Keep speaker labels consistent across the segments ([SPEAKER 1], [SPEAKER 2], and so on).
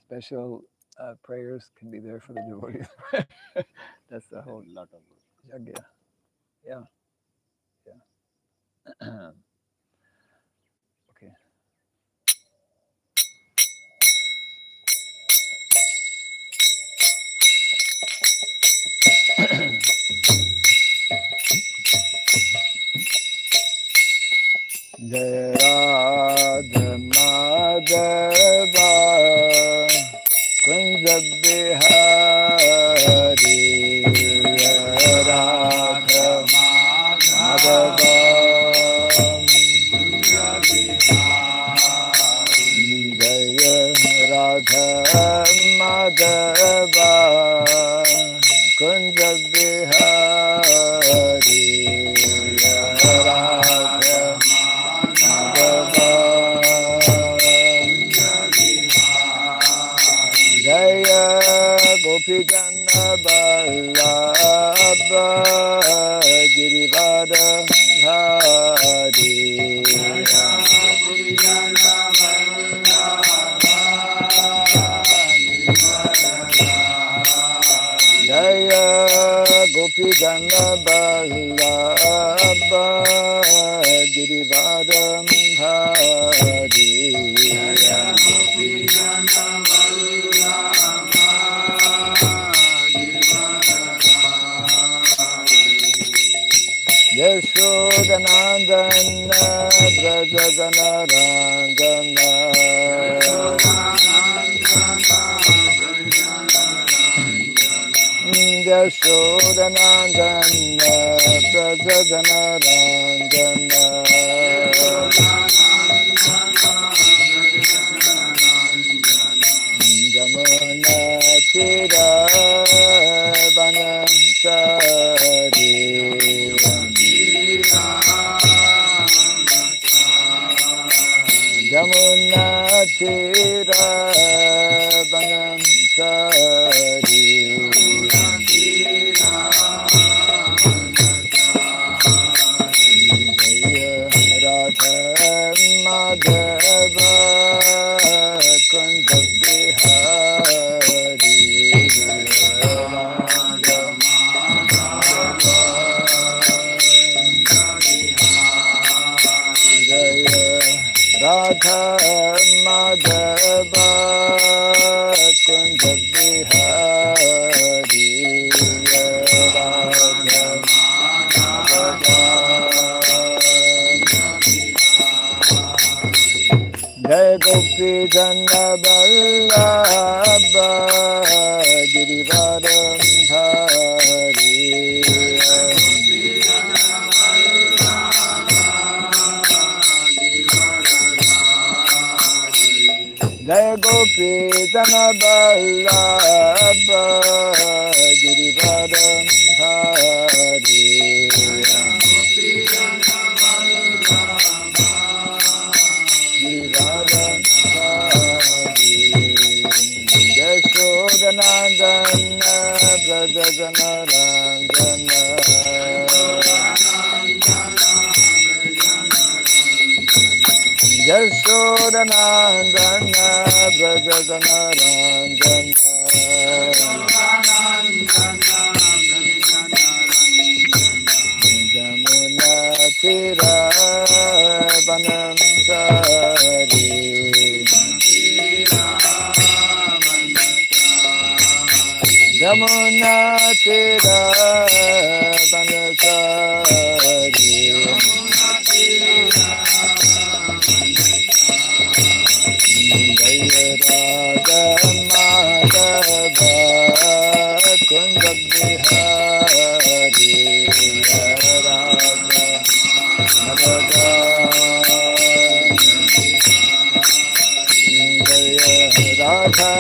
[SPEAKER 1] special prayers can be there for the devotees. That's the whole
[SPEAKER 2] And lot of good.
[SPEAKER 1] yagya. Yeah, yeah. Okay. Jai Radha Madhava Kunja Bihari Radha Madhava Jaya Radha Madhava Kunja Bihari Radha Madhava Jaya Gopi Gana Ballabha Girivada Hari Jaya Gopi Gana Ballabha Girivada Hari Yashodanandana Brajajanarandana Yashodanandana Brajajanarandana Jamuna Tira Vanachari Jamuna Tira Vanachari Radha Madhava Kunja Bihari Radha Jaya Radha Madhava Kunja Bihari Radha Jai Gopi Jana Vallabha Girivadam Dhari Jai Gopi Jana Vallabha Girivadam Dhari Girivadam Dhari Yashodanandana Brajajanarandana Yashodanandana Brajajanarandana Jamuna Tira Vanachari Jamuna Tira Vanachari Jaya Radha Madhava Kunja Bihari Radha Madhava Jaya Radha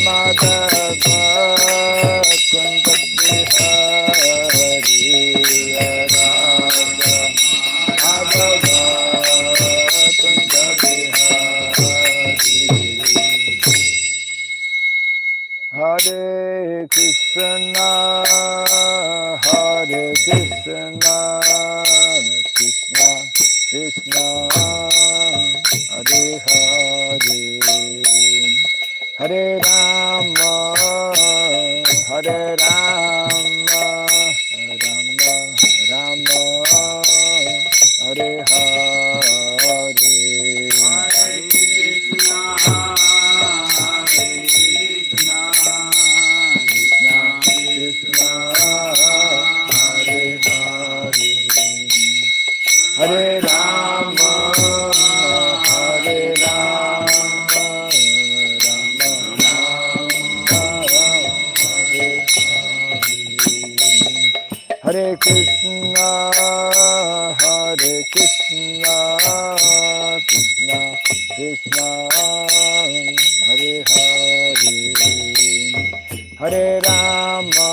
[SPEAKER 1] Madhava Kunja Bihari Radha Madhava Kunja Bihari Hare Krishna Hare Krishna Krishna Krishna Hare Hare Hare Rama, Hare Rama, Rama Rama, Hare Hare,
[SPEAKER 2] Hare Krishna,
[SPEAKER 1] Krishna Krishna, Hare Hare, Hare Rama, Hare Rama, Rama Rama, Hare Hare, Hare Krishna, Hare Krishna, Krishna Krishna, Hare Hare, Hare Rama,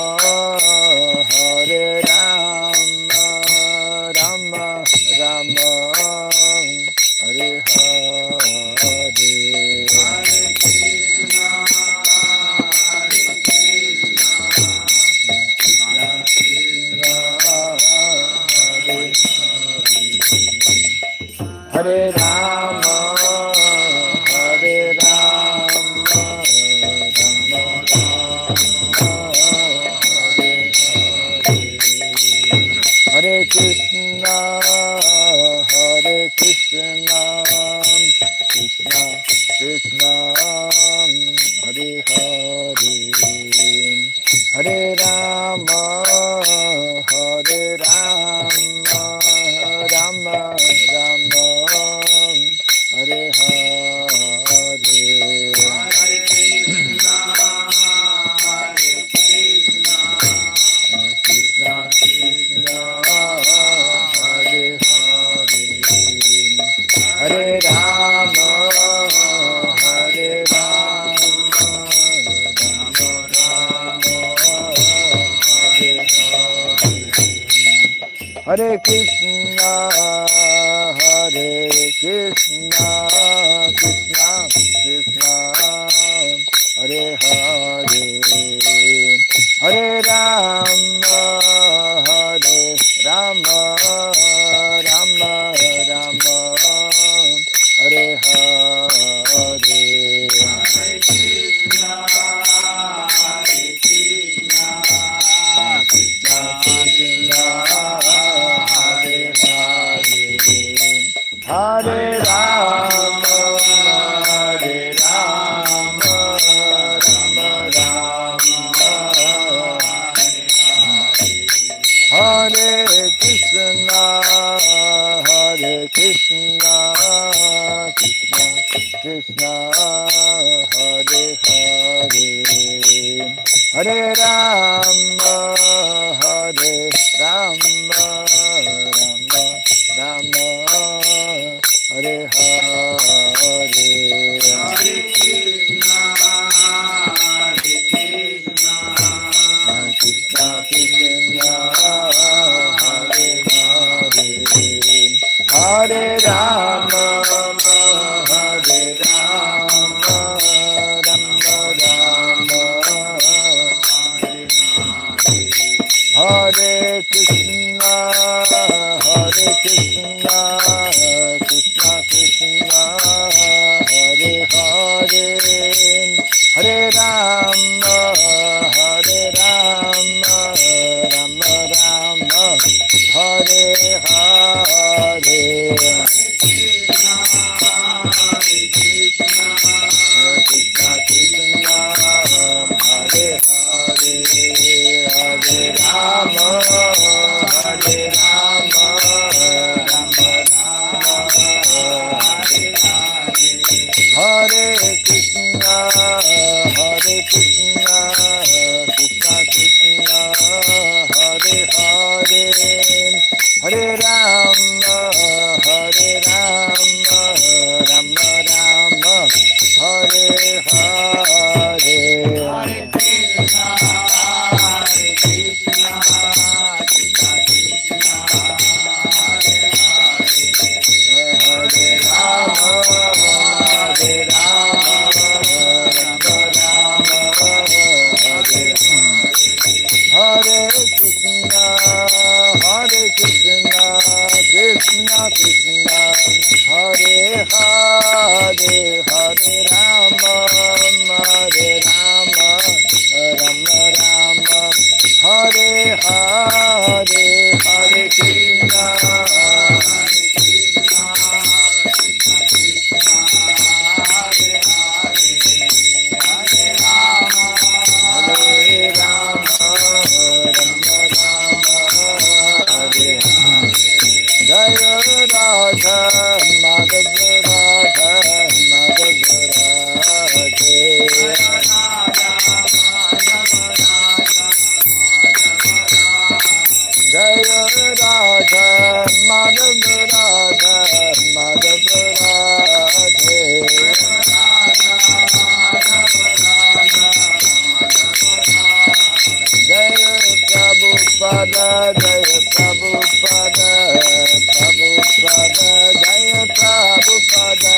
[SPEAKER 1] Hare Rama, Rama Rama, Hare Hare,
[SPEAKER 2] Hare Krishna, Hare
[SPEAKER 1] Krishna Krishna, Hare Hare Rama, Hare Rama, Rama Rama, Hare Krishna, Hare Krishna, Krishna Krishna, Hare Hare, Hare Rama, Hare Rama, Rama Rama, Hare Hare,
[SPEAKER 2] Hare Krishna, Hare Krishna,
[SPEAKER 1] Krishna Krishna, Hare Hare, Hare Rama, Hare Rama, Rama Rama, Hare Hare, Hare Krishna, Hare Krishna, Krishna Krishna, Hare Hare, Hare Rama, Hare Rama, Rama Rama, Hare Hare,
[SPEAKER 2] Hare Krishna, Hare Krishna,
[SPEAKER 1] Krishna Krishna, Hare Hare, Hare Rama, Hare Rama, Rama Rama, Hare Krishna, Hare Krishna, Krishna Krishna, Hare Hare, Hare Rama, Hare Rama, Rama Rama, Hare Hare,
[SPEAKER 2] Hare Krishna, Hare Krishna,
[SPEAKER 1] Krishna Krishna, Hare Hare, Hare Rama, Hare Rama, Rama Rama, Hare Krishna, Hare Krishna, Krishna Krishna, Hare Hare, Hare Rama, Hare Rama, Rama Rama, Hare Hare,
[SPEAKER 2] Krishna, Hare Krishna,
[SPEAKER 1] Krishna Krishna, Hare Hare, Hare Rama, Hare Rama, Rama Rama, Hare Hare Krishna, Hare Krishna, Krishna Krishna, Hare Hare, Hare Rama, Hare Rama, Rama Rama, Hare Hare,
[SPEAKER 2] Hare Krishna, Hare Krishna, Krishna Krishna,
[SPEAKER 1] Hare Rama, Hare Rama, Rama Rama, Hare Hare Krishna, Hare Krishna, Krishna Krishna, Hare Hare, Hare Rama, Jaya Prabhupada, Prabhupada, Jaya Prabhupada,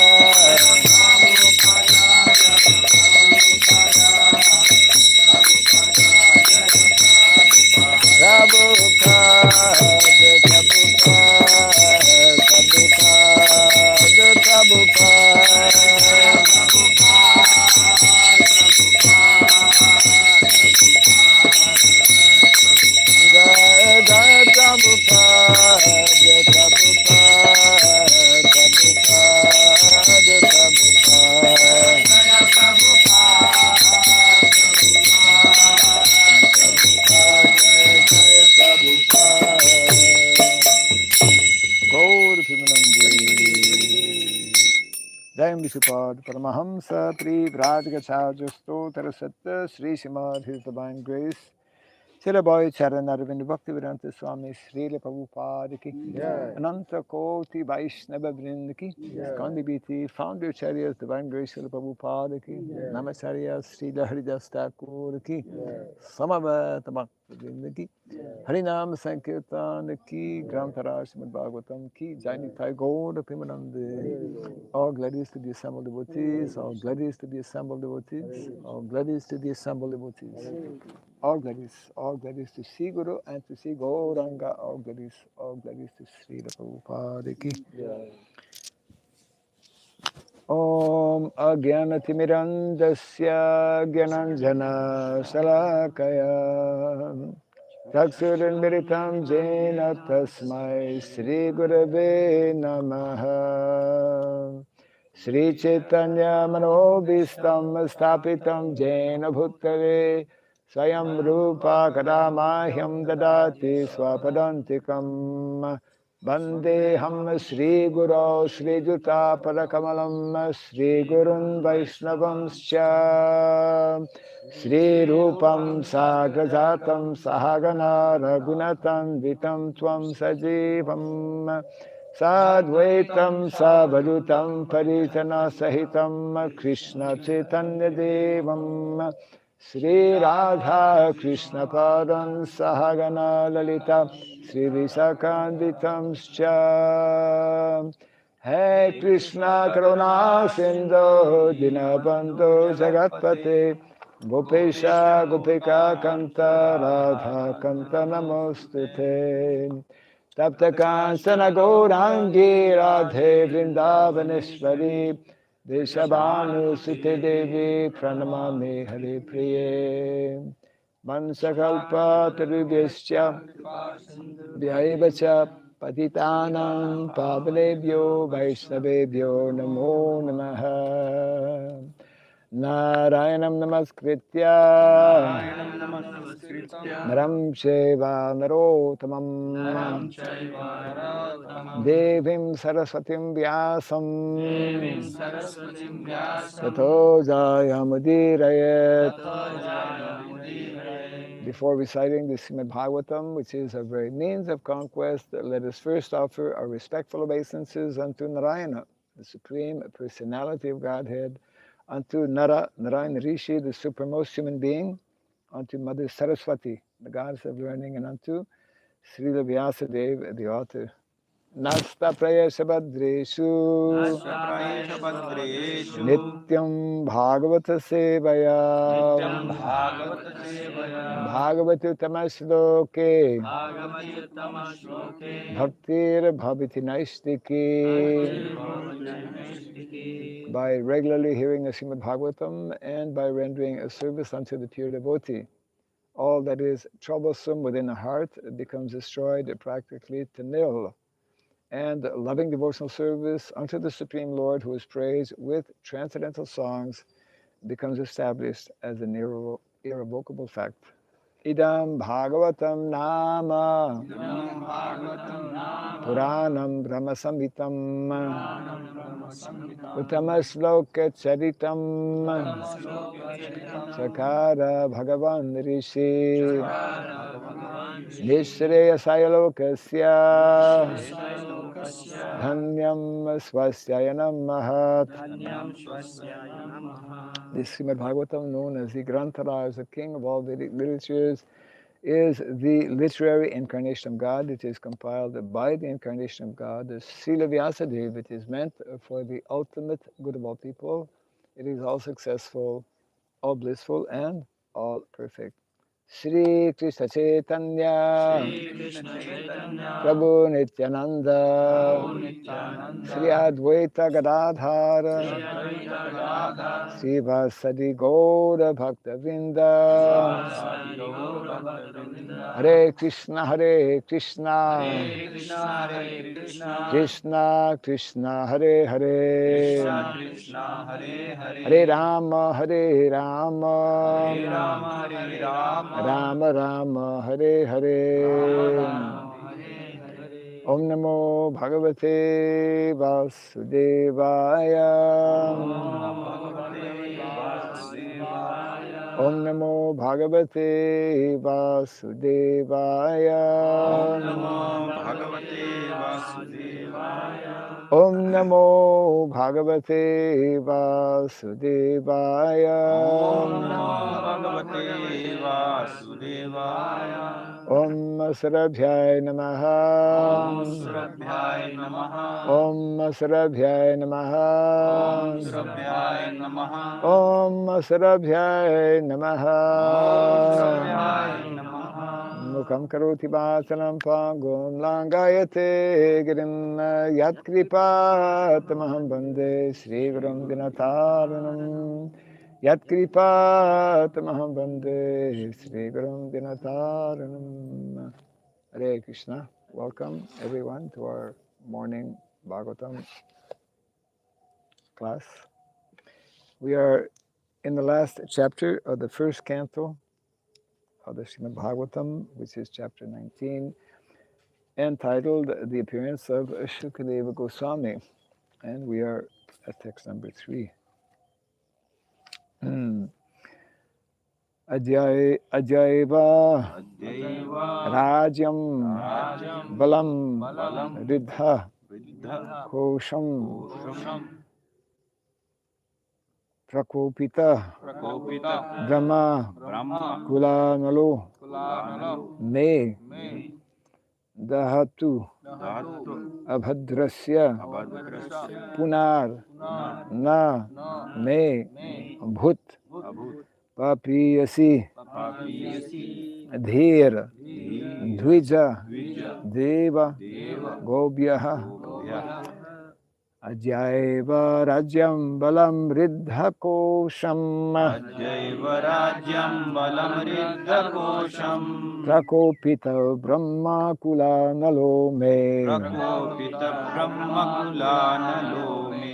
[SPEAKER 1] Jai Vishupad Paramahamsa Pri Vrajgacharya Stotra Satta Sri Srimad His Divine Grace Srila Bhai Charan Arvind Bhaktivedanta Swami Srila Prabhupada Ki Ananta Koti Vaishnava Vrind Ki Skandi Biti Founder Charyas Divine Grace Srila Prabhupada Ki Namacharya Srila Haridas Thakur Ki Samavata Bhakta Vrind Ki Harinam Sankirtan Ki Grantaraj Srimad Bhagavatam Ki Jai Nitai Gaur Pimanande. All gladies to the assembled devotees, all gladies to the assembled devotees, all gladies to the assembled devotees. All gladies to see Guru and to see Gauranga, all gladies to Srila Prabhupada Ki. Om Agyanatimirandasya Gyananjana Salakaya Taksurinmiritam Jena Tasmai Sri Gurave Namaha Sri Chaitanya Manobhistam Stapitam Jena Bhuttare Swayam Rupa Kadamahyam Dadati Swapadantikam Vandeham Sri Guru Sri Juta Parakamalam Sri Gurun Vaishnavamscha Sri Rupam Sagrajatam Sahagana Ragunatam Vitam Tvam Sajivam Sadvaitam Savadutam Paritana Sahitam Krishna Chaitanya Devam Sri Radha Krishna Padan Sahagana Lalita Sri Visakanditam Scha Hey Krishna Karuna Sindhu Dinabandhu Jagatpate Gopesha Gopika Kanta Radha Kanta Namostute Tapta Kansana Gaurangi Radhe Vrindavaneshwari Deshabhanu Sute Devi Pranamami Hari Priye Mansakalpa Tarubhyascha Vyaivacha Patitanam Pavanebhyo Vaishnavebhyo Namo Namaha Narayanam Namaskritya Naram Sheva Narotamam Devim Saraswatim Vyasam Tato Jayamudirayat. Before reciting the Srimad Bhagavatam, which is our very means of conquest, let us first offer our respectful obeisances unto Narayana, the Supreme Personality of Godhead, unto Narayana Rishi, the supremmost human being, unto Mother Saraswati, the goddess of learning, and unto Srila Vyasadeva, the author. Nasta Prayasha Badreshu Nityam Bhagavata Sevaya Bhagavati Tamasloke Bhaktir Bhaviti Naistiki. By regularly hearing the Srimad Bhagavatam and by rendering a service unto the pure devotee, all that is troublesome within the heart becomes destroyed practically to nil. And loving devotional service unto the Supreme Lord, who is praised with transcendental songs, becomes established as an irrevocable fact. Idam Bhagavatam Nama Puranam Brahma Samhitam Uttama Charitam Sakara Bhagavan Rishi Nishreya Sayalokasya Dhanyam Swasyayanam Mahat. This Srimad Bhagavatam, known as the Granthara, is the king of all Vedic literatures, is the literary incarnation of God. It is compiled by the incarnation of God. The Srila Vyasadeva, it is meant for the ultimate good of all people. It is all successful, all blissful, and all perfect. Shri Krishna Chaitanya
[SPEAKER 2] Shri Krishna Chaitanya,
[SPEAKER 1] Prabhu Nityananda
[SPEAKER 2] Prabhu Nityananda,
[SPEAKER 1] Sri Advaita Gadadhara
[SPEAKER 2] Sri Advaita Gadadhara,
[SPEAKER 1] Srivasadi Gaura Bhaktavinda
[SPEAKER 2] Srivasadi Gaura Bhaktavrinda,
[SPEAKER 1] Hare Krishna Hare Krishna
[SPEAKER 2] Hare Krishna, Hare Krishna,
[SPEAKER 1] Krishna Krishna Hare
[SPEAKER 2] Krishna
[SPEAKER 1] Hare
[SPEAKER 2] Krishna, Hare
[SPEAKER 1] Hare
[SPEAKER 2] Hare,
[SPEAKER 1] Rama Hare Rama
[SPEAKER 2] Hare Rama, Hare Rama,
[SPEAKER 1] Rama Rama Hare
[SPEAKER 2] Rama
[SPEAKER 1] Hare
[SPEAKER 2] Rama, Hare Hare.
[SPEAKER 1] Om Namo Bhagavate Vasudevaya
[SPEAKER 2] Om Namo Bhagavate Vasudevaya.
[SPEAKER 1] Om Namo Bhagavate
[SPEAKER 2] Om
[SPEAKER 1] Vasudevaya
[SPEAKER 2] Namo Bhagavate Vasudevaya.
[SPEAKER 1] Om Namo Bhagavate
[SPEAKER 2] Om
[SPEAKER 1] Vasudevaya
[SPEAKER 2] Namo Bhagavate Vasudevaya.
[SPEAKER 1] Om Sarabhyai
[SPEAKER 2] Om
[SPEAKER 1] Namaha
[SPEAKER 2] Surabhyai Namaha.
[SPEAKER 1] Om Sarabhyai
[SPEAKER 2] Om
[SPEAKER 1] Namaha
[SPEAKER 2] Surabhyai Namaha.
[SPEAKER 1] Om Sarabhyai
[SPEAKER 2] Om
[SPEAKER 1] Namaha
[SPEAKER 2] Surabhyai Namaha.
[SPEAKER 1] Mukam karoti vasanam pangum langayate girim yat kripa tamaham bande Sri Gurum Dinataranam yat kripa tamaham bande Sri Gurum Dinataranam. Hare Krishna. Welcome everyone to our morning Bhagavatam class. We are in the last chapter of the first canto of the Srimad Bhagavatam, which is chapter 19, entitled The Appearance of Shukadeva Goswami. And we are at text number 3. Ajayva Rajyam Balam Ridha Kosham Prakopita Brahma Kulanalo Me Dahatu Abhadrasya Punar Na Me Bhut Papiyasi Dhir Dvija Deva Gobhyaha Ajayva Rajyam Balam Riddha Kosham
[SPEAKER 2] Ajayva Rajyam Balam Riddha Kosham
[SPEAKER 1] Prakopita Brahma Kula Nalome
[SPEAKER 2] Prakopita Brahma Kula Nalome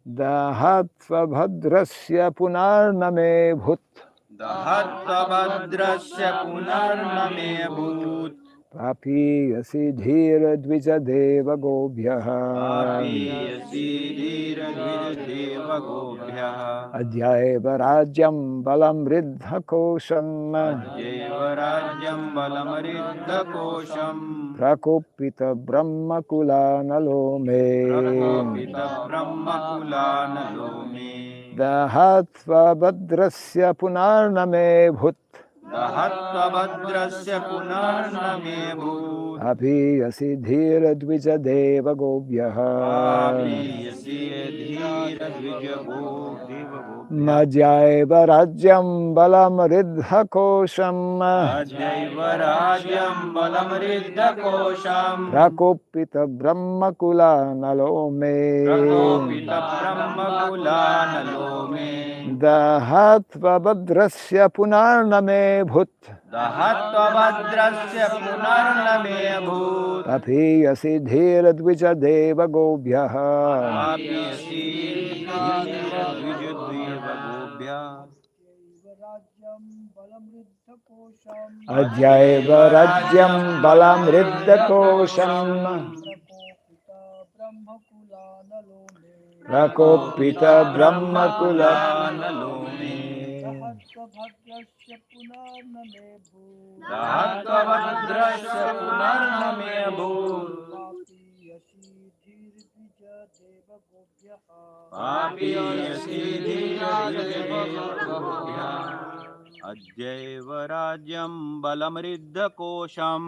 [SPEAKER 1] Dahatva Bhadrasya Punarname Bhut
[SPEAKER 2] Dahatva Bhadrasya Punarname Bhut
[SPEAKER 1] Papiyasi Dhira Dvija Deva Gobhyaha
[SPEAKER 2] Papiyasi Dhira Dvija Deva Gobhyaha
[SPEAKER 1] Ajayva Rajyam Balam Riddha Kosham
[SPEAKER 2] Ajayva Rajyam Balam Riddha Kosham
[SPEAKER 1] Prakopita Brahma Kula Nalome
[SPEAKER 2] Prakopita Brahma Kula Nalome
[SPEAKER 1] Dahatva Bhadrasya Punarname Bhut
[SPEAKER 2] Dahatva Bhadrasya Punarname Bhut
[SPEAKER 1] Apiyasi Dhira Dvija Deva Gobhyaha
[SPEAKER 2] Papiyasi Dhira Dvija Deva Gobhyaha
[SPEAKER 1] Majayva Rajyam Balam Riddha Kosham
[SPEAKER 2] Ajayva Rajyam Balam Riddha Kosham
[SPEAKER 1] Prakopita Brahma Kula Nalome
[SPEAKER 2] Prakopita Brahma Kula Nalome
[SPEAKER 1] Dahatva Bhadrasya Punarname Bhut
[SPEAKER 2] Dahatva Bhadrasya Punarname Bhut
[SPEAKER 1] Apiyasi Dhira Dvija Deva Gobhyaha
[SPEAKER 2] Papiyasi Dhira Dvija Deva Gobhyaha
[SPEAKER 1] Ajayva Rajyam Balam Riddha Kosham Prakopita Brahma Kula
[SPEAKER 2] Nalome Dahatva Bhadrasya Punarname Bhut Papiyasi Dhira Dvija Deva Gobhyaha अद्यैव राज्यं बलमृद्धकोशम्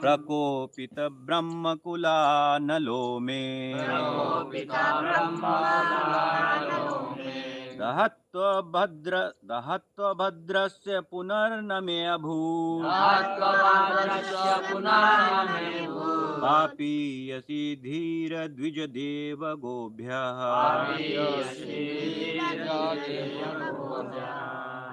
[SPEAKER 2] प्रकोपित ब्रह्मकुलानलो मे दहत्व भद्रस्य पुनर्न मे अभूत् पापीयसि धीर द्विज देव गोभ्यः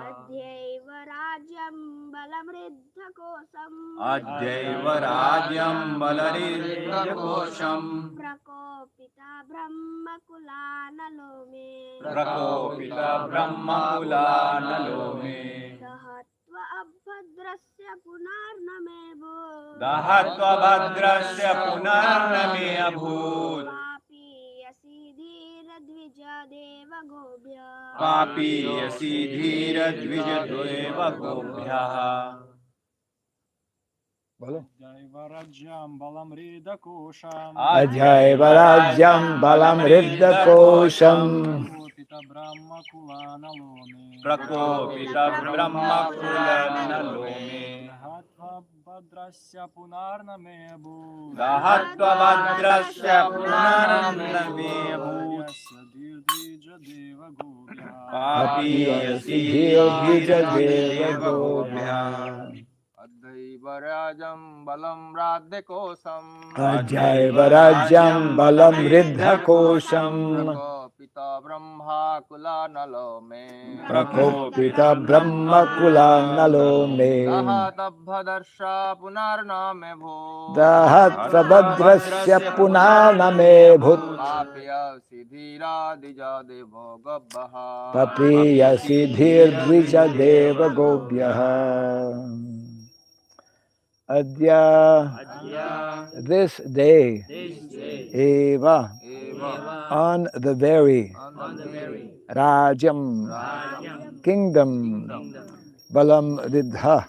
[SPEAKER 3] अद्यैव राज्यं बलमृद्धकोशम्
[SPEAKER 2] अद्यैव राज्यं बलमृद्धकोशम्
[SPEAKER 3] प्रकोपिता ब्रह्मकुलानलो मे
[SPEAKER 2] प्रकोपित ब्रह्मकुलानलो मे
[SPEAKER 3] दहत्वा अभद्रस्य पुनर्न मे भूत्
[SPEAKER 2] दहत्व भद्रस्य पुनर्न मे अभूत्
[SPEAKER 3] पापीयसि धीर द्विज देव गोभ्यः
[SPEAKER 2] पापीयसि धीर द्विज देव गोभ्यः
[SPEAKER 1] बोलो
[SPEAKER 4] अजैव राज्यं बलमृद्धकोशम्
[SPEAKER 2] प्रकोपित ब्रह्मकुलानलो मे
[SPEAKER 4] भद्रस्य पुनर्न मे अभूत्
[SPEAKER 2] दहत्व भद्रस्य पुनर्न मे अभूत् पापीयसि धीर देव गोभ्यः
[SPEAKER 5] अद्यैव राज्यं बलं राध्यकोशम्
[SPEAKER 4] अजैव राज्यं बलमृद्धकोशम्
[SPEAKER 5] प्रकोपित ब्रह्माकुलानलो मे
[SPEAKER 4] प्रकोपित ब्रह्मकुलानलो मे
[SPEAKER 5] दहतभद्रस्य पुनर्न मे भूत्
[SPEAKER 4] दहत्वभद्रस्य पुनर्न मे भूत्
[SPEAKER 5] पापीयसि धीरा द्विज देवो गोभ्यः
[SPEAKER 4] पपीयसि धीर्द्विज देव गोभ्यः Adya, this day, eva, on the very Rajam, kingdom, Balam Ridha,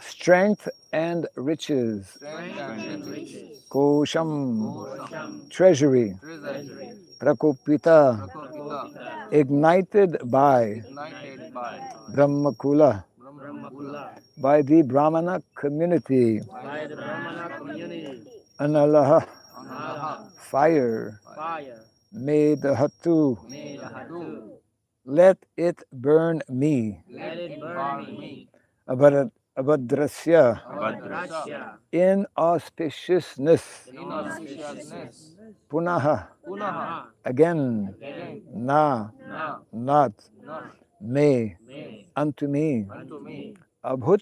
[SPEAKER 4] strength and riches, Kosham, treasury, Prakopita, ignited by Brahmakula, by the Brahmana community, Analaha, fire, Medhatu, let it burn me, Abhadrasya, inauspiciousness, Punaha, again, Na, not, may, unto me, Abhut,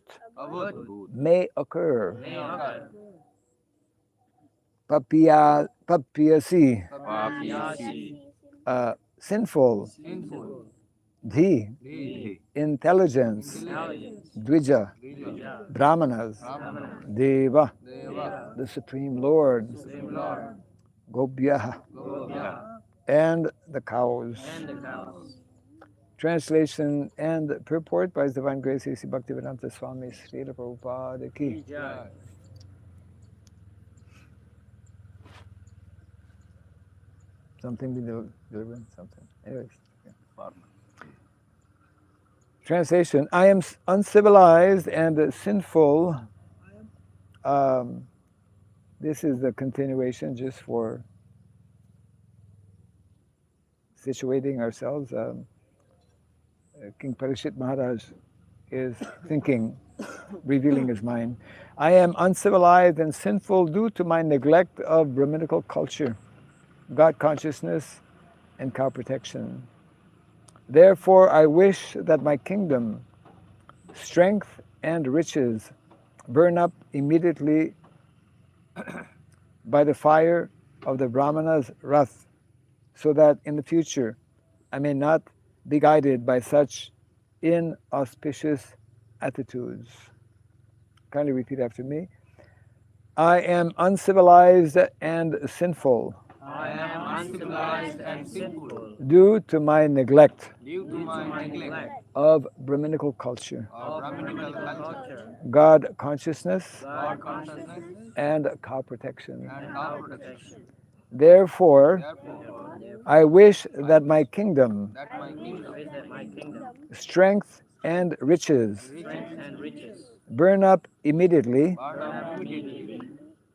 [SPEAKER 4] may occur, Papyasi, sinful, Dhi, intelligence, Dvija, Brahmanas, Deva, the Supreme Lord, Gobhyaha, and the cows. Translation and purport by His Divine Grace A.C. Bhaktivedanta Swami Srila Prabhupada Ki. Something be delivered, something. Anyways. Yeah. Translation, I am uncivilized and sinful. This is the continuation just for situating ourselves. King Parishit Maharaj is thinking, revealing his mind. I am uncivilized and sinful due to my neglect of Brahminical culture, God consciousness, and cow protection. Therefore, I wish that my kingdom, strength, and riches burn up immediately by the fire of the Brahmana's wrath, so that in the future I may not be guided by such inauspicious attitudes. Kindly repeat after me. I am uncivilized and sinful.
[SPEAKER 5] I am uncivilized and sinful
[SPEAKER 4] Due to my neglect
[SPEAKER 5] due to my neglect
[SPEAKER 4] of Brahminical culture,
[SPEAKER 5] of Brahminical culture,
[SPEAKER 4] God consciousness,
[SPEAKER 5] God consciousness,
[SPEAKER 4] and cow protection.
[SPEAKER 5] and cow protection.
[SPEAKER 4] Therefore, I wish that my kingdom,
[SPEAKER 5] that my kingdom,
[SPEAKER 4] strength and riches
[SPEAKER 5] strength and riches,
[SPEAKER 4] burn up immediately
[SPEAKER 5] burn up immediately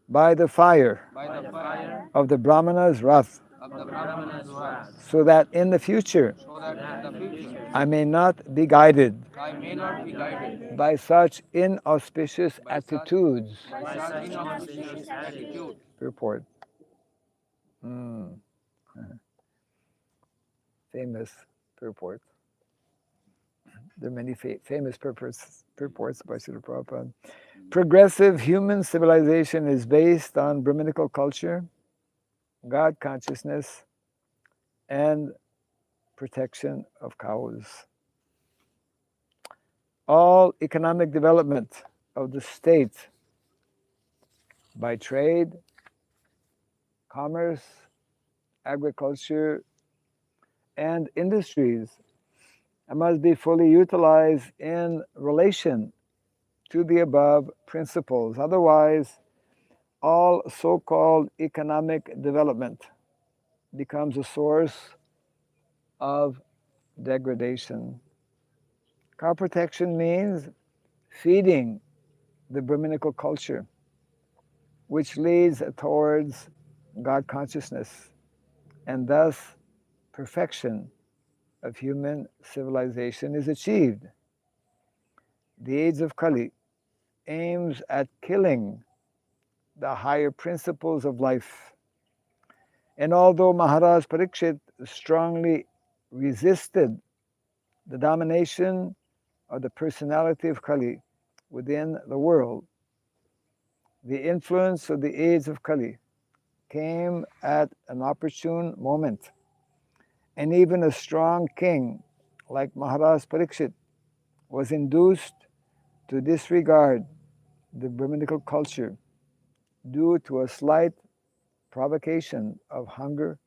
[SPEAKER 4] by the fire
[SPEAKER 5] by the fire
[SPEAKER 4] of the Brahmana's wrath,
[SPEAKER 5] of the Brahmana's wrath,
[SPEAKER 4] so that in the future
[SPEAKER 5] so that in the future
[SPEAKER 4] I may not be guided
[SPEAKER 5] I may not be guided
[SPEAKER 4] by such inauspicious
[SPEAKER 5] by
[SPEAKER 4] attitudes.
[SPEAKER 5] such inauspicious attitude.
[SPEAKER 4] Purport. Famous purport. There are many famous purports by Srila Prabhupada. Progressive human civilization is based on Brahminical culture, God consciousness, and protection of cows. All economic development of the state by trade, commerce, agriculture, and industries must be fully utilized in relation to the above principles. Otherwise, all so-called economic development becomes a source of degradation. Cow protection means feeding the Brahminical culture, which leads towards God consciousness and thus perfection of human civilization is achieved. The age of Kali aims at killing the higher principles of life. And although Maharaj Parikshit strongly resisted the domination of the personality of Kali within the world, the influence of the age of Kali came at an opportune moment. And even a strong king like Maharaj Parikshit was induced to disregard the Brahminical culture due to a slight provocation of hunger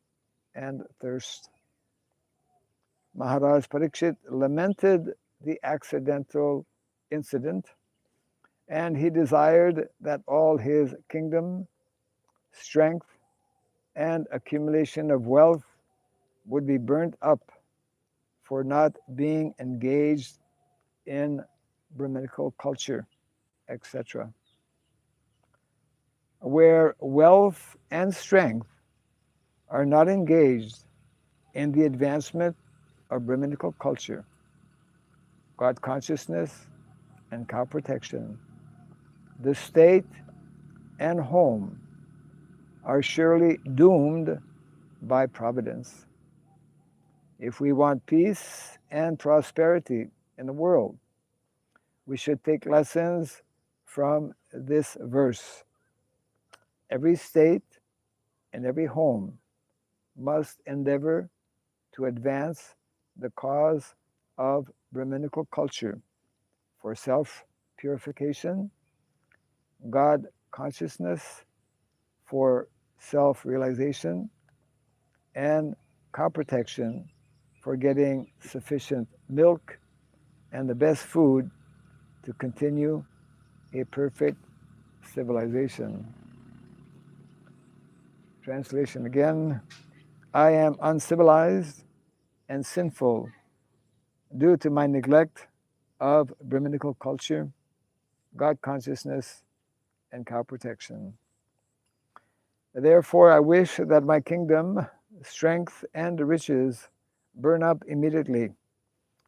[SPEAKER 4] and thirst. Maharaj Parikshit lamented the accidental incident, and he desired that all his kingdom, strength, and accumulation of wealth would be burnt up for not being engaged in Brahminical culture, etc. Where wealth and strength are not engaged in the advancement of Brahminical culture, God consciousness, and cow protection, the state and home are surely doomed by providence. If we want peace and prosperity in the world, we should take lessons from this verse. Every state and every home must endeavor to advance the cause of Brahminical culture for self-purification, God consciousness for self-realization, and cow protection for getting sufficient milk and the best food to continue a perfect civilization. Translation again. I am uncivilized and sinful due to my neglect of Brahminical culture, God consciousness, and cow protection. Therefore, I wish that my kingdom, strength, and riches burn up immediately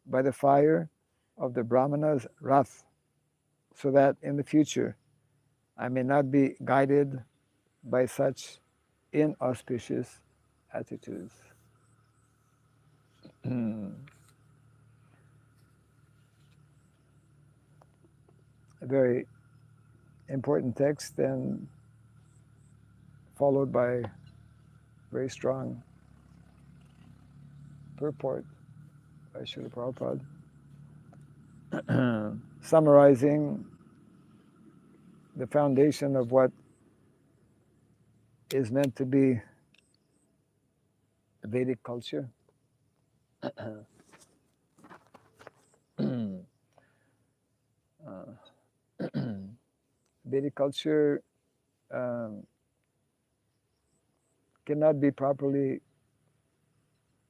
[SPEAKER 4] by the fire of the Brahmana's wrath, so that in the future I may not be guided by such inauspicious attitudes. A very important text, and followed by very strong purport by Srila Prabhupada, summarizing the foundation of what is meant to be Vedic culture. Vedic culture cannot be properly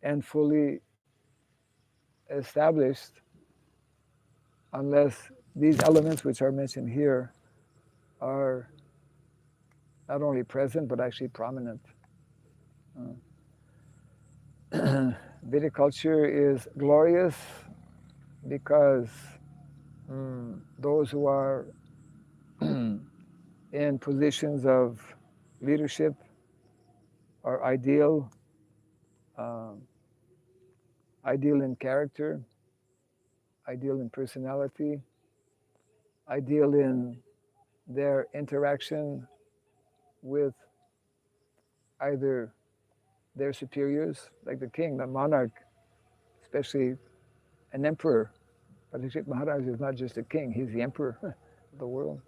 [SPEAKER 4] and fully established unless these elements which are mentioned here are not only present but actually prominent. Vedic culture is glorious because those who are in positions of leadership are ideal, ideal in character, ideal in personality, ideal in their interaction with either their superiors, like the king, the monarch, especially an emperor. Parikshit Maharaj is not just a king, he's the emperor of the world.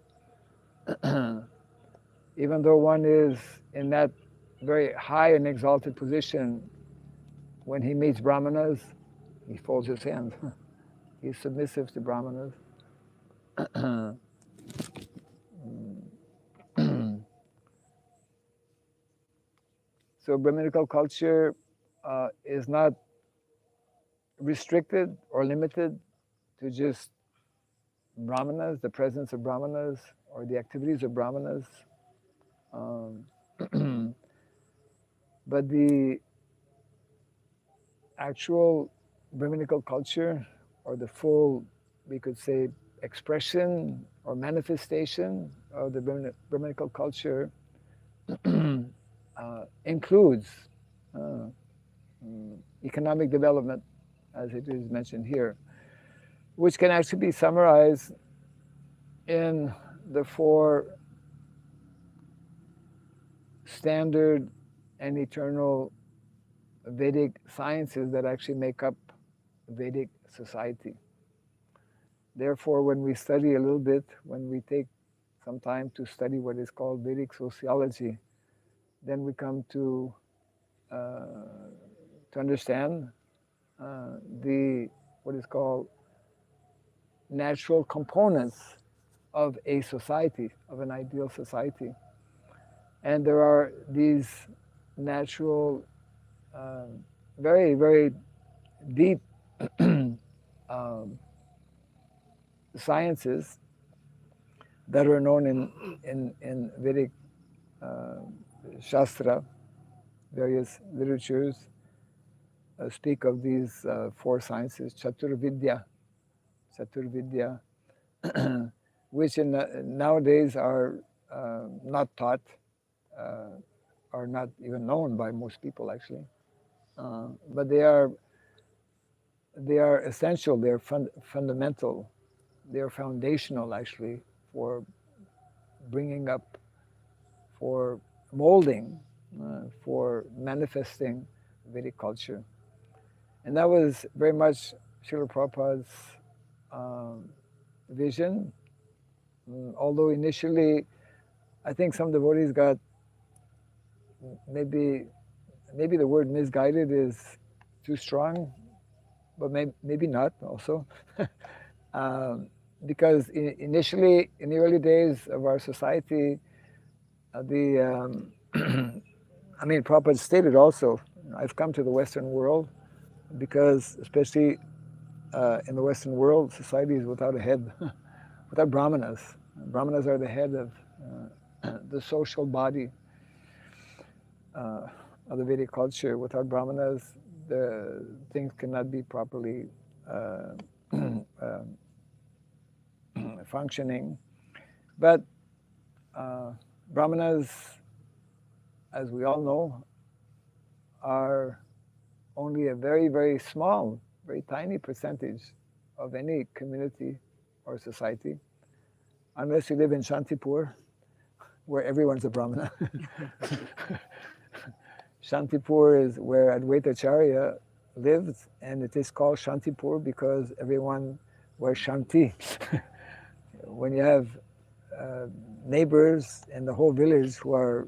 [SPEAKER 4] Even though one is in that very high and exalted position, when he meets Brahmanas, he folds his hands. He's submissive to Brahmanas. So Brahminical culture is not restricted or limited to just Brahmanas, the presence of Brahmanas, or the activities of Brahmanas. But the actual Brahminical culture, or the full, we could say, expression or manifestation of the Brahminical culture includes economic development, as it is mentioned here, which can actually be summarized in the four standard and eternal Vedic sciences that actually make up Vedic society. Therefore, when we study a little bit, when we take some time to study what is called Vedic sociology, then we come to understand the what is called natural components of a society, of an ideal society. And there are these natural, very, very deep sciences that are known in Vedic Shastra. Various literatures speak of these four sciences, Chaturvidya, which nowadays are not taught, are not even known by most people actually. But they are essential, they are fundamental, they are foundational actually for bringing up, for molding, for manifesting Vedic culture. And that was very much Srila Prabhupada's vision. Although initially, I think some devotees got maybe the word misguided is too strong, but maybe not also. Because initially, in the early days of our society, I mean, Prabhupada stated also, I've come to the Western world because, especially in the Western world, society is without a head, without Brahmanas. Brahmanas are the head of the social body of the Vedic culture. Without Brahmanas, the things cannot be properly functioning. But Brahmanas, as we all know, are only a very, very small, very tiny percentage of any community or society, unless you live in Shantipur, where everyone's a Brahmana. Shantipur is where Advaitacharya lived, and it is called Shantipur because everyone wears Shanti. When you have neighbors in the whole village who are,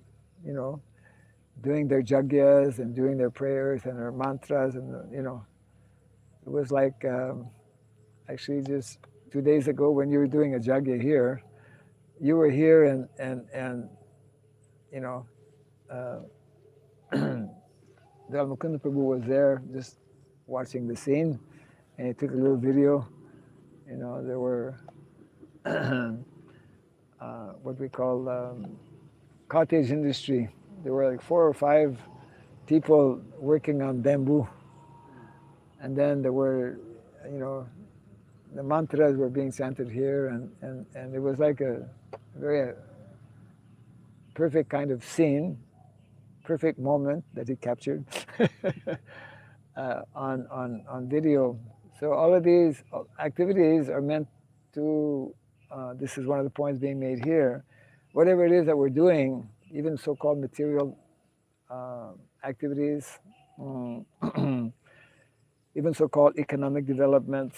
[SPEAKER 4] doing their jagyas and doing their prayers and their mantras, and it was like actually just 2 days ago when you were doing a jagya here, you were here and Mukunda Prabhu was there just watching the scene, and he took a little video. You know, there were what we call cottage industry. There were like 4 or 5 people working on bamboo, and then there were, you know, the mantras were being chanted here, and it was like a very perfect kind of scene, perfect moment that he captured on video. So all of these activities are meant to, this is one of the points being made here, whatever it is that we're doing, even so-called material activities, even so-called economic development,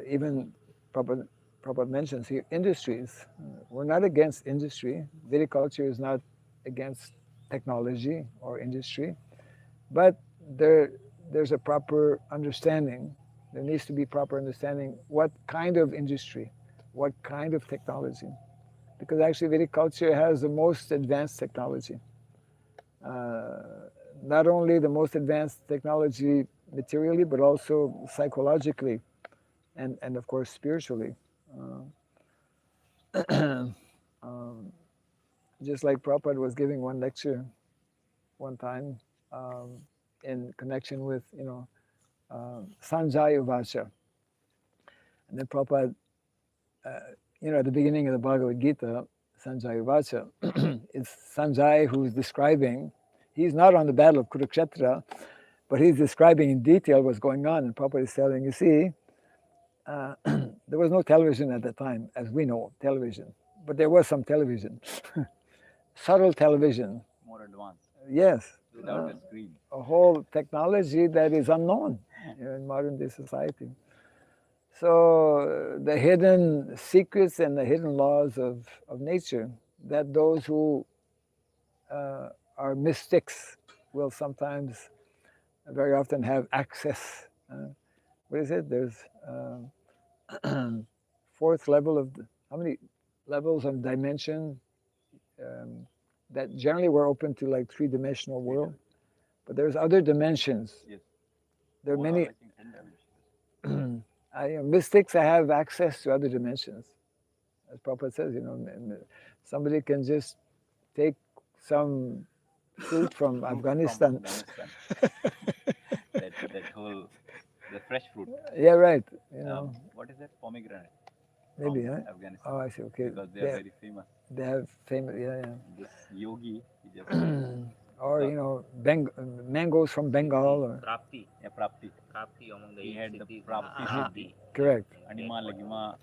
[SPEAKER 4] even Prabhupada mentions here, industries. We're not against industry. Vedic culture is not against technology or industry, but there's a proper understanding. There needs to be proper understanding what kind of industry, what kind of technology, because actually Vedic culture has the most advanced technology. Not only the most advanced technology materially, but also psychologically, and of course spiritually. Just like Prabhupada was giving one lecture one time in connection with, you know, Sanjaya Vacha. And then Prabhupada, you know, at the beginning of the Bhagavad Gita, Sanjaya Vacha, it's Sanjay who's describing, he's not on the battle of Kurukshetra, but he's describing in detail what's going on. And Prabhupada is telling, you see, there was no television at that time, as we know, television. But there was some television, subtle television.
[SPEAKER 2] More advanced.
[SPEAKER 4] Yes.
[SPEAKER 2] Without a screen.
[SPEAKER 4] A whole technology that is unknown in modern day society. So the hidden secrets and the hidden laws of nature that those who are mystics will sometimes, very often have access. What is it? There's 4th level of, how many levels of dimension that generally we're open to, like 3-dimensional world, but there's other dimensions.
[SPEAKER 2] Yes.
[SPEAKER 4] There are
[SPEAKER 2] More
[SPEAKER 4] many
[SPEAKER 2] I think 10
[SPEAKER 4] mystics that have access to other dimensions. As Prabhupada says, you know, somebody can just take some fruit from Afghanistan.
[SPEAKER 2] that whole, the fresh fruit.
[SPEAKER 4] Yeah, right. You know,
[SPEAKER 2] What is that? Pomegranate.
[SPEAKER 4] maybe,
[SPEAKER 2] From
[SPEAKER 4] huh?
[SPEAKER 2] Afghanistan.
[SPEAKER 4] Oh, I see. Okay.
[SPEAKER 2] Because they are very famous.
[SPEAKER 4] They have famous, yeah.
[SPEAKER 2] This yogi, he just
[SPEAKER 4] Or, you know, mangoes from Bengal. Or
[SPEAKER 5] Prapti.
[SPEAKER 2] yeah, Prapti.
[SPEAKER 5] Prapti among the
[SPEAKER 2] He
[SPEAKER 5] 8
[SPEAKER 2] had the
[SPEAKER 5] siddhis.
[SPEAKER 2] Prapti Siddhi.
[SPEAKER 4] correct.
[SPEAKER 2] Anima Lagima,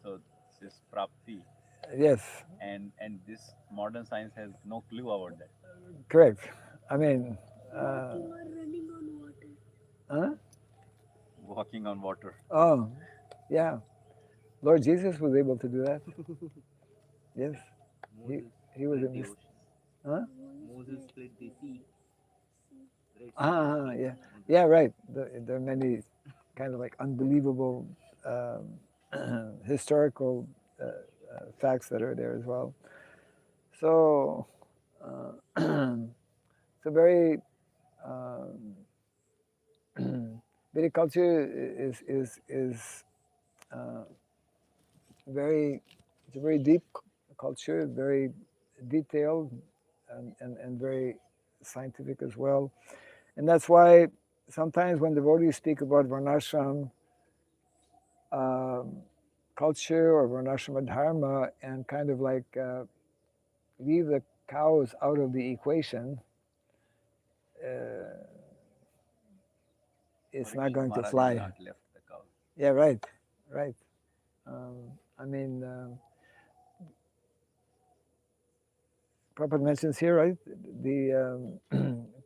[SPEAKER 2] so this is Prapti.
[SPEAKER 4] Yes,
[SPEAKER 2] And this modern science has no clue about that.
[SPEAKER 4] correct. I mean,
[SPEAKER 3] Running on water.
[SPEAKER 4] huh?
[SPEAKER 2] Walking on water.
[SPEAKER 4] Oh, yeah. Lord Jesus was able to do that. Yes, he was in this. Huh?
[SPEAKER 5] Moses split the sea.
[SPEAKER 4] Yeah, yeah, right. There are many kind of like unbelievable historical facts that are there as well. So, it's a very Vedic culture is very, it's a very deep culture, very detailed and very scientific as well. And that's why sometimes when devotees speak about varnashram culture or varnashram dharma and kind of like leave the cows out of the equation, it's not going to
[SPEAKER 2] Maharaj
[SPEAKER 4] fly.
[SPEAKER 2] Not left the cow.
[SPEAKER 4] Yeah, right, right. I mean, Prabhupada mentions here, right, the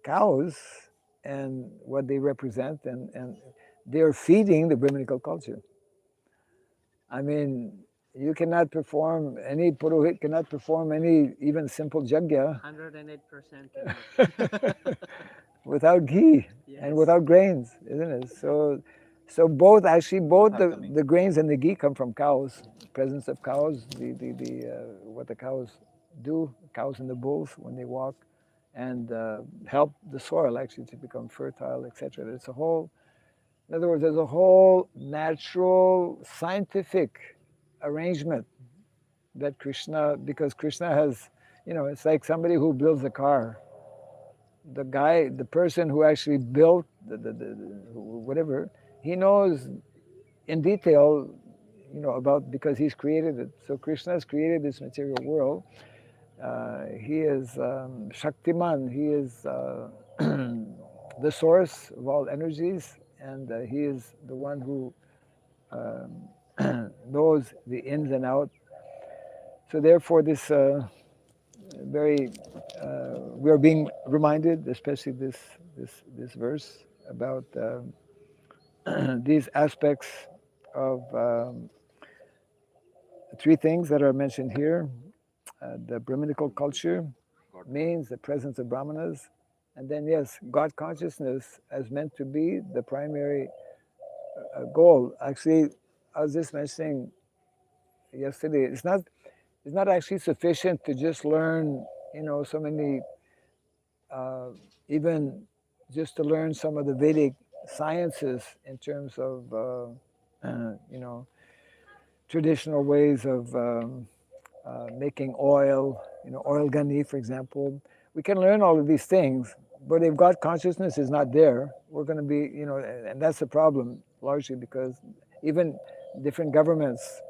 [SPEAKER 4] cows and what they represent, and they're feeding the Brahminical culture. I mean, you cannot perform, any Purohit cannot perform any even simple jagya
[SPEAKER 5] 108%
[SPEAKER 4] without ghee and without grains, isn't it? So both actually both the grains and the ghee come from cows. The presence of cows, what the cows do, cows and the bulls when they walk, and help the soil actually to become fertile, etc. There's a whole, in other words, there's a whole natural scientific arrangement that Krishna, because Krishna has, it's like somebody who builds a car. The person who actually built whatever, he knows in detail, about, because he's created it. So Krishna has created this material world. He is Shaktiman. He is the source of all energies, and he is the one who knows the ins and outs. So therefore, this very we are being reminded, especially this verse, about these aspects of three things that are mentioned here. The Brahminical culture means the presence of Brahmanas, and then yes, God consciousness as meant to be the primary goal. Actually, I was just mentioning yesterday, it's not actually sufficient to just learn, so many, even just to learn some of the Vedic sciences in terms of, traditional ways of making oil, oil ghani, for example. We can learn all of these things, but if God consciousness is not there, we're going to be, and that's the problem largely because even different governments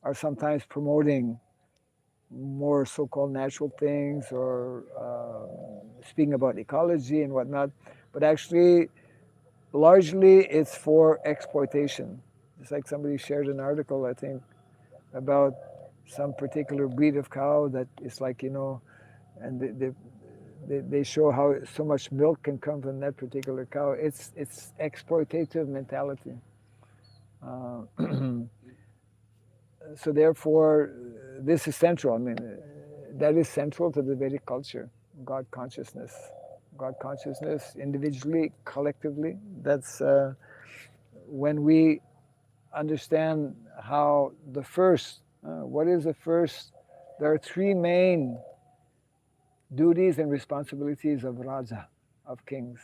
[SPEAKER 4] are sometimes promoting more so-called natural things or speaking about ecology and whatnot, but actually, largely it's for exploitation. Just like somebody shared an article, I think, about some particular breed of cow that is like, and they show how so much milk can come from that particular cow. It's exploitative mentality. So therefore, this is central. I mean, that is central to the Vedic culture. God consciousness, individually, collectively. That's when we understand how the first. What is the first? There are three main duties and responsibilities of Raja, of kings.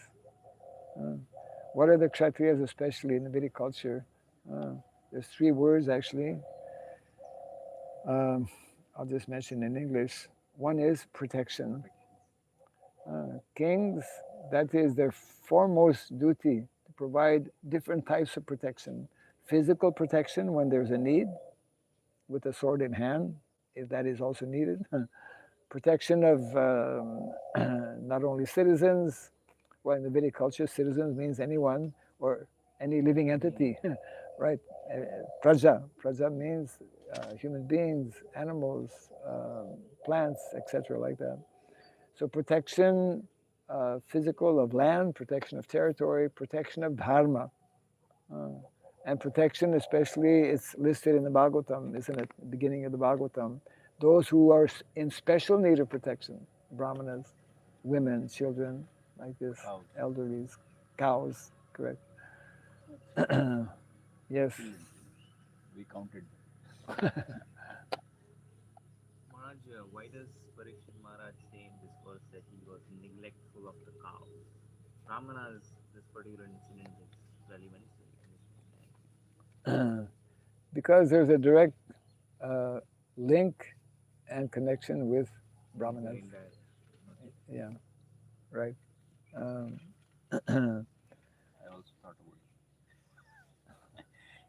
[SPEAKER 4] What are the Kshatriyas, especially in the Vedic culture? There's three words actually. I'll just mention in English. One is protection. Kings, that is their foremost duty to provide different types of protection. Physical protection when there's a need, with a sword in hand, if that is also needed. Protection of not only citizens, well, in the Vedic culture, citizens means anyone or any living entity, right? Praja means human beings, animals, plants, etc., like that. So protection, physical, of land, protection of territory, protection of dharma, and protection, especially, it's listed in the Bhagavatam, isn't it? The beginning of the Bhagavatam. Those who are in special need of protection, brahmanas, women, children, like this, elderly, cows, correct? Yes.
[SPEAKER 2] We counted.
[SPEAKER 5] Maharaj, why does Parikshit Maharaj say in this verse that he was neglectful of the cows? Brahmanas, this particular incident is relevant, so we can explain that.
[SPEAKER 4] Because there's a direct link and connection with brahmanas.
[SPEAKER 5] Indirect.
[SPEAKER 4] Yeah, right.
[SPEAKER 2] I also thought about it.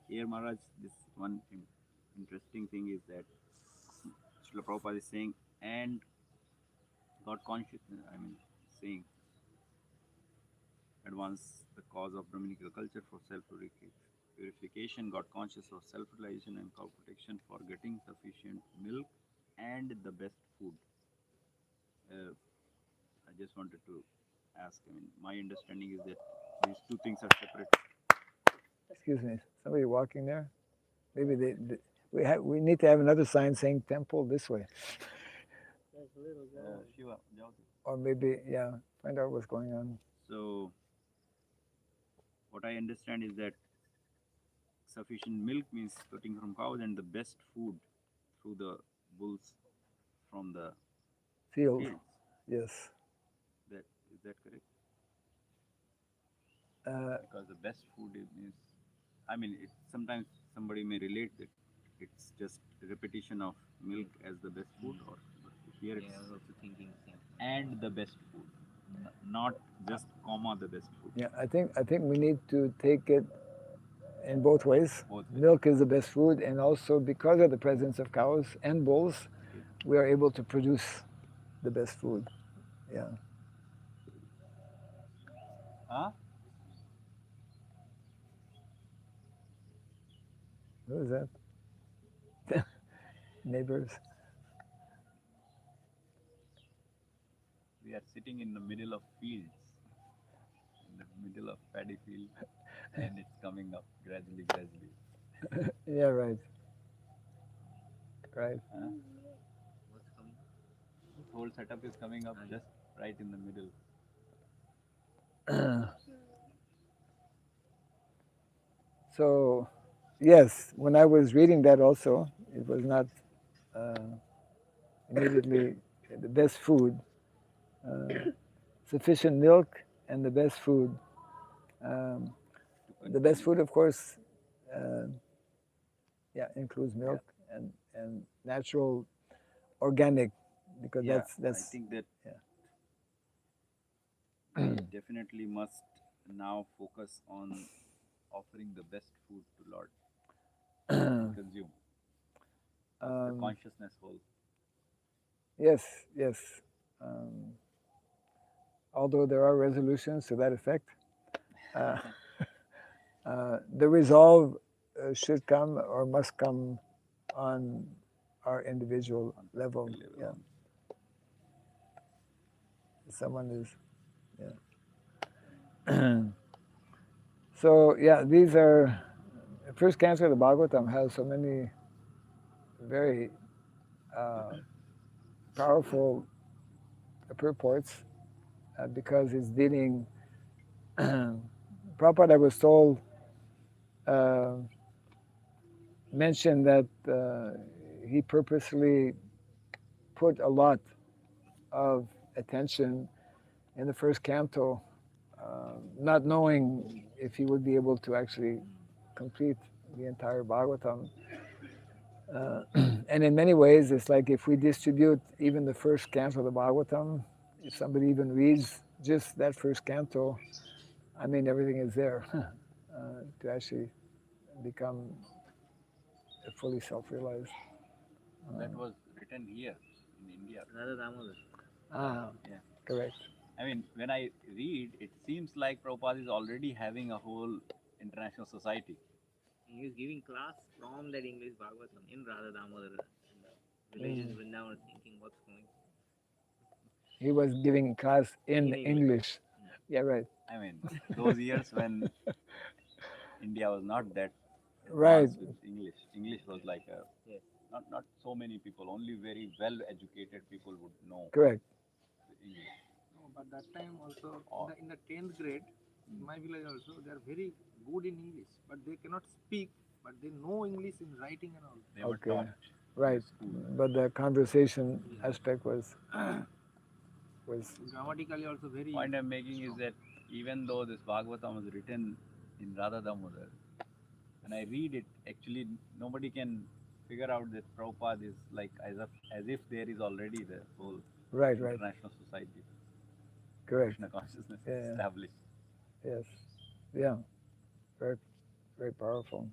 [SPEAKER 2] Here, Maharaj, this one interesting thing is that Srila Prabhupada is saying, and God consciousness, saying, advance the cause of Brahminical culture for self-purification, God conscious of self-realization and cow protection for getting sufficient milk and the best food. I just wanted to ask, my understanding is that these two things are separate.
[SPEAKER 4] Excuse me, somebody walking there? Maybe we need to have another sign saying temple this way.
[SPEAKER 2] Shiva,
[SPEAKER 4] or maybe, yeah, find out what's going on.
[SPEAKER 2] So, what I understand is that sufficient milk means getting from cows and the best food through the bulls from the
[SPEAKER 4] Field.
[SPEAKER 2] fields.
[SPEAKER 4] Yes.
[SPEAKER 2] that correct?
[SPEAKER 4] Uh,
[SPEAKER 2] Because the best food is, I mean, sometimes somebody may relate that it's just repetition of milk as the best food, or here
[SPEAKER 5] Yeah, I was
[SPEAKER 2] it's
[SPEAKER 5] also thinking the same.
[SPEAKER 2] and the best food, not just comma the best food.
[SPEAKER 4] yeah, I think we need to take it in both ways.
[SPEAKER 2] Both ways.
[SPEAKER 4] Milk is the best food, and also because of the presence of cows and bulls,
[SPEAKER 2] Okay.
[SPEAKER 4] we are able to produce the best food. Yeah.
[SPEAKER 2] Huh?
[SPEAKER 4] What is that? Neighbors.
[SPEAKER 2] We are sitting in the middle of fields, in the middle of paddy field, and it's coming up gradually, gradually.
[SPEAKER 4] Yeah, right. Right.
[SPEAKER 2] Huh?
[SPEAKER 5] What's coming?
[SPEAKER 2] This whole setup is coming up just right in the middle.
[SPEAKER 4] So, yes, when I was reading that also, it was not immediately the best food, sufficient milk, and the best food. The best food, of course, yeah, includes milk and natural, organic, because
[SPEAKER 2] Yeah,
[SPEAKER 4] that's.
[SPEAKER 2] I think that
[SPEAKER 4] yeah.
[SPEAKER 2] we definitely must now focus on offering the best food to Lord and consume. That's the consciousness whole.
[SPEAKER 4] Yes, yes. Um, although there are resolutions to that effect, uh, the resolve should come or must come on our individual level. Yeah. Someone is, yeah. So yeah, these are first cancer of the Bhagavatam has so many very powerful purports because it's dealing. Prabhupada, I was told, mentioned that he purposely put a lot of attention in the first canto, not knowing if he would be able to actually complete the entire Bhagavatam. And in many ways, it's like if we distribute even the first canto of the Bhagavatam, if somebody even reads just that first canto, I mean, everything is there to actually become fully self-realized.
[SPEAKER 2] That was written here in India.
[SPEAKER 5] Radha Damodar.
[SPEAKER 2] Yeah.
[SPEAKER 4] Correct.
[SPEAKER 2] I mean, when I read, it seems like Prabhupada is already having a whole international society.
[SPEAKER 5] He was giving class from that English Bhagavatam in Radha Damodar. And the villages Vrindavan were thinking, what's going on?
[SPEAKER 4] He was giving class in
[SPEAKER 5] In
[SPEAKER 4] English.
[SPEAKER 5] English.
[SPEAKER 4] Yeah, right.
[SPEAKER 2] I mean, those years when India was not that
[SPEAKER 4] Right.
[SPEAKER 2] advanced with English. English was like a
[SPEAKER 5] Yes.
[SPEAKER 2] not so many people, only very well educated people would know
[SPEAKER 4] Correct.
[SPEAKER 2] English.
[SPEAKER 6] No, but that time also in the 10th grade, in my village also, they are very good in English, but they cannot speak, but they know English in writing and all.
[SPEAKER 2] They were
[SPEAKER 4] Okay.
[SPEAKER 2] taught.
[SPEAKER 4] Right. But the conversation aspect was
[SPEAKER 6] Grammatically also very.
[SPEAKER 2] Point I'm making is that even though this Bhagavatam was written in Radha Damodar, when I read it, actually nobody can figure out that Prabhupada is like as if there is already the whole
[SPEAKER 4] right.
[SPEAKER 2] international society,
[SPEAKER 4] Correct.
[SPEAKER 2] Krishna consciousness
[SPEAKER 4] Yeah.
[SPEAKER 2] established.
[SPEAKER 4] Yes. Yeah. Very, very powerful.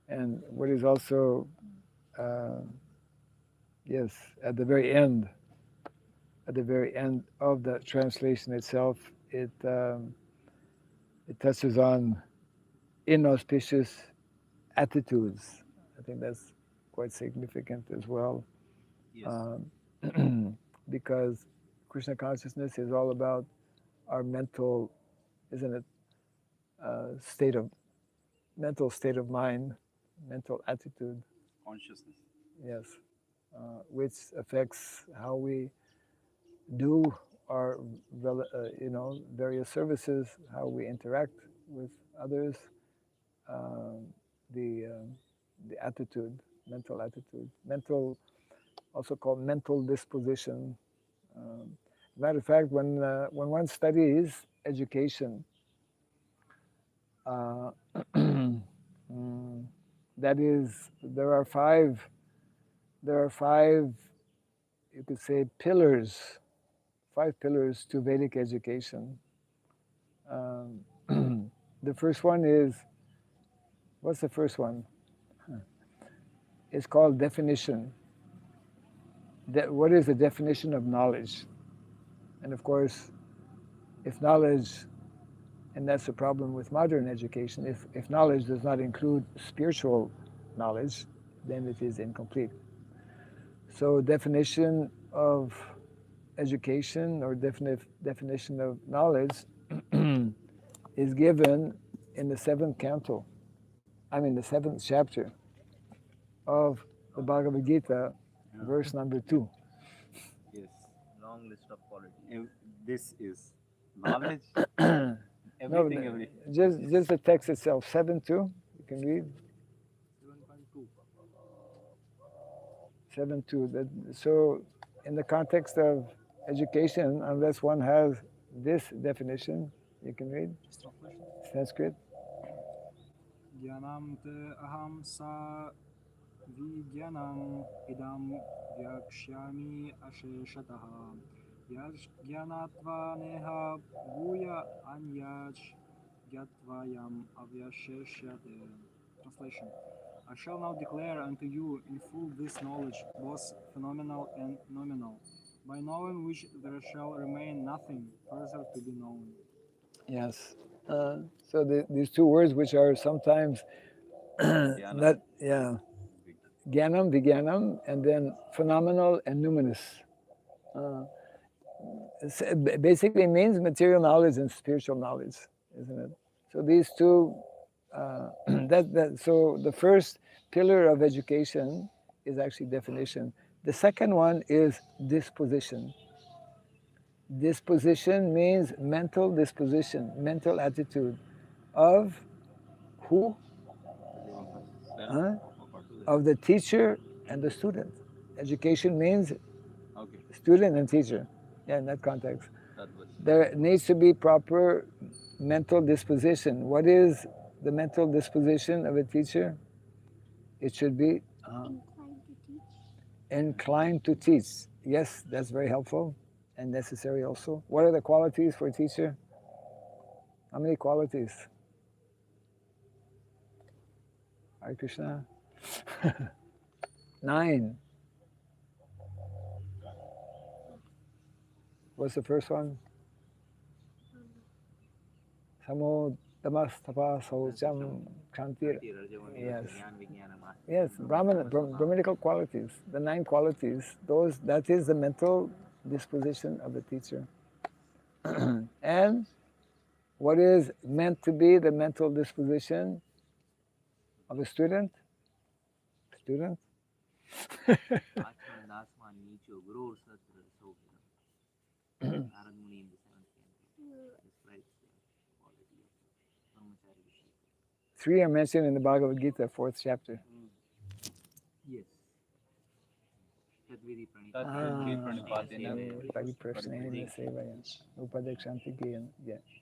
[SPEAKER 4] And what is also, yes, at the very end of the translation itself, it touches on inauspicious attitudes. I think that's quite significant as well.
[SPEAKER 2] Yes.
[SPEAKER 4] Because Krishna consciousness is all about our mental, isn't it, mental state of mind, mental attitude.
[SPEAKER 2] Consciousness.
[SPEAKER 4] Yes, which affects how we do our, various services, how we interact with others, the attitude, mental attitude, mental, also called mental disposition. Matter of fact, when one studies education, uh, that is, there are five, you could say, pillars, 5 pillars to Vedic education. The first one is, what's the first one? It's called definition. What is the definition of knowledge? And of course, if knowledge, and that's the problem with modern education, if knowledge does not include spiritual knowledge, then it is incomplete. So definition of education, or definition of knowledge is given in the 7th canto, the 7th chapter of the Bhagavad Gita, verse number 2.
[SPEAKER 2] Yes.
[SPEAKER 5] Long list of qualities.
[SPEAKER 2] This is knowledge.
[SPEAKER 4] No,
[SPEAKER 2] Everything.
[SPEAKER 4] just the text itself, 7.2, you can read.
[SPEAKER 6] 7.2.
[SPEAKER 4] 7.2. So in the context of education, unless one has this definition, you can read Sanskrit.
[SPEAKER 7] Jnanam te aham sa vijnanam idam vyakshyami asheshataha jnanatva neha bhuya anyaj yatvayam avyasheshyate. Translation: I shall now declare unto you in full this knowledge, both phenomenal and nominal, by knowing which there shall remain nothing further to be known.
[SPEAKER 4] Yes. So these 2 words, which are sometimes not, Jnanam, Vijnanam, and then phenomenal and numinous. Basically means material knowledge and spiritual knowledge, isn't it? So these 2, so the first pillar of education is actually definition. The second one is disposition. Disposition means mental disposition, mental attitude of who? Of the teacher and the student. Education means student and teacher. Yeah, in that context. There needs to be proper mental disposition. What is the mental disposition of a teacher? It should be inclined to teach. Yes, that's very helpful and necessary also. What are the qualities for a teacher? How many qualities? Hare Krishna. 9. What's the first one? Samo tamas tapas saucham khantir. Yes. Yes, Brahminical qualities. The 9 qualities. That is the mental disposition of the teacher. And what is meant to be the mental disposition of a student? Student?
[SPEAKER 5] Naradmuni in the 7th canto describes the quality of brahmachari Vishaka.
[SPEAKER 4] 3 are mentioned in the Bhagavad Gita, 4th chapter.
[SPEAKER 5] Yes. Tadviri
[SPEAKER 4] Pariprashnena sevaya upadekshanti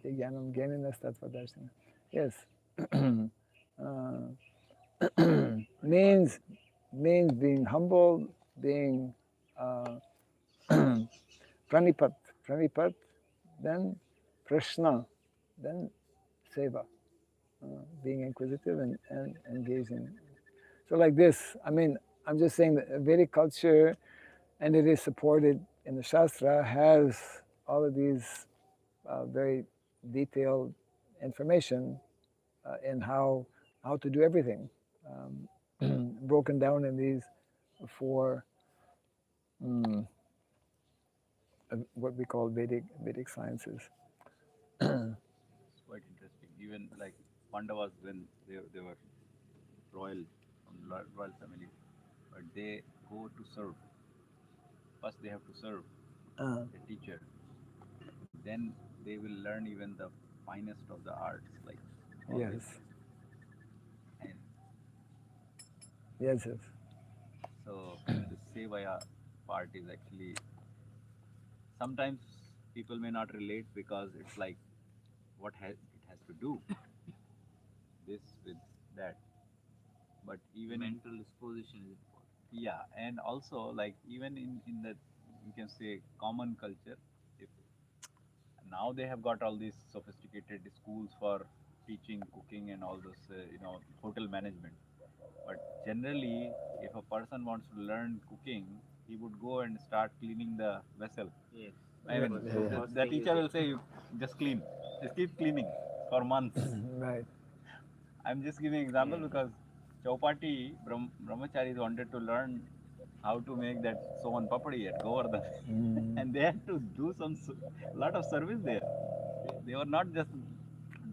[SPEAKER 4] jnanam jnanina tattvadarshana. Yes. Means being humble, being pranipat, then prashna, then seva, being inquisitive and engaging. So like this, I'm just saying that Vedic culture, and it is supported in the Shastra, has all of these very detailed information in how to do everything, broken down in these 4 what we call Vedic sciences.
[SPEAKER 2] It's quite interesting. Even like Pandavas, when they were royal, from royal family, but they go to serve. First they have to serve the teacher. Then they will learn even the finest of the arts, like all
[SPEAKER 4] Yes.
[SPEAKER 2] this. And
[SPEAKER 4] Yes.
[SPEAKER 2] So the Sevaya part is actually sometimes people may not relate because it's like what it has to do this with that. But even
[SPEAKER 5] Mental disposition is important.
[SPEAKER 2] yeah, and also like even in the you can say common culture, if now they have got all these sophisticated schools for teaching cooking and all those hotel management. But generally, if a person wants to learn cooking, he would go and start cleaning the vessel.
[SPEAKER 5] Yes.
[SPEAKER 2] I mean, the teacher will say, "You just clean, just keep cleaning for months."
[SPEAKER 4] Right.
[SPEAKER 2] I'm just giving example because Chaupati brahmacharis wanted to learn how to make that sohan papadi at Govardhan, and they had to do lot of service there. They were not just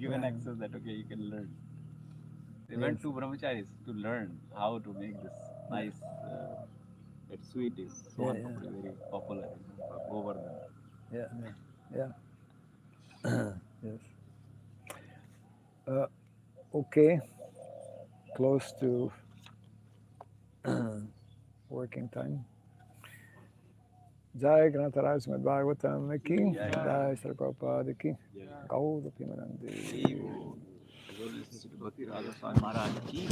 [SPEAKER 2] given
[SPEAKER 4] Right.
[SPEAKER 2] access that okay you can learn. They
[SPEAKER 4] Yes.
[SPEAKER 2] went to brahmacharis to learn how to make this nice. That sweet is sohan papadi, very popular in Govardhan.
[SPEAKER 4] Yeah. Yeah. Yes. Okay. Close to working time. Jai Grantaraj Srimad Bhagavatam ki, Jai Sri Prabhupada ki, Gaur Pimanandi.
[SPEAKER 2] Bhakti Radha Swami Maharaj ki